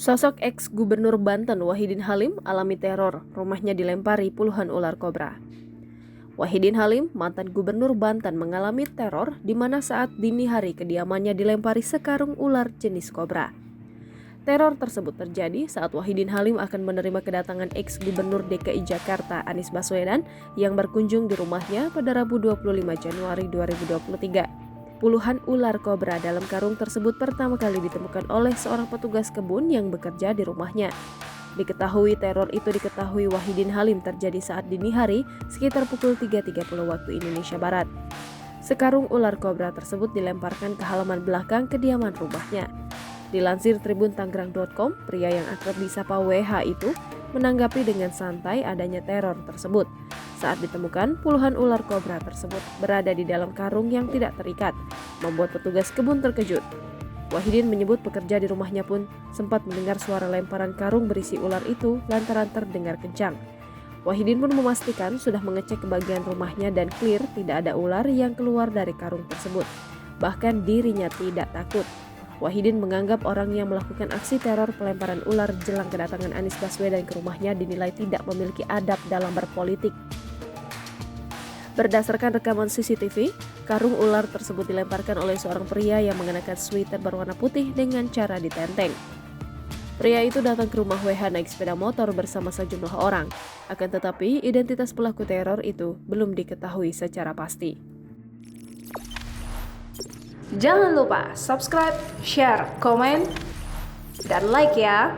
Sosok ex-gubernur Banten Wahidin Halim alami teror, rumahnya dilempari puluhan ular kobra. Wahidin Halim, mantan gubernur Banten, mengalami teror di mana saat dini hari kediamannya dilempari sekarung ular jenis kobra. Teror tersebut terjadi saat Wahidin Halim akan menerima kedatangan ex-gubernur DKI Jakarta Anies Baswedan yang berkunjung di rumahnya pada Rabu 25 Januari 2023. Puluhan ular kobra dalam karung tersebut pertama kali ditemukan oleh seorang petugas kebun yang bekerja di rumahnya. Diketahui teror itu diketahui Wahidin Halim terjadi saat dini hari sekitar pukul 3.30 waktu Indonesia Barat. Sekarung ular kobra tersebut dilemparkan ke halaman belakang kediaman rumahnya. Dilansir Tribun Tangerang.com, pria yang akrab disapa WH itu menanggapi dengan santai adanya teror tersebut. Saat ditemukan, puluhan ular kobra tersebut berada di dalam karung yang tidak terikat, membuat petugas kebun terkejut. Wahidin menyebut pekerja di rumahnya pun sempat mendengar suara lemparan karung berisi ular itu lantaran terdengar kencang. Wahidin pun memastikan sudah mengecek ke bagian rumahnya dan clear tidak ada ular yang keluar dari karung tersebut. Bahkan dirinya tidak takut. Wahidin menganggap orang yang melakukan aksi teror pelemparan ular jelang kedatangan Anies Baswedan ke rumahnya dinilai tidak memiliki adab dalam berpolitik. Berdasarkan rekaman CCTV, karung ular tersebut dilemparkan oleh seorang pria yang mengenakan sweater berwarna putih dengan cara ditenteng. Pria itu datang ke rumah WH naik sepeda motor bersama sejumlah orang. Akan tetapi, identitas pelaku teror itu belum diketahui secara pasti. Jangan lupa subscribe, share, komen, dan like ya!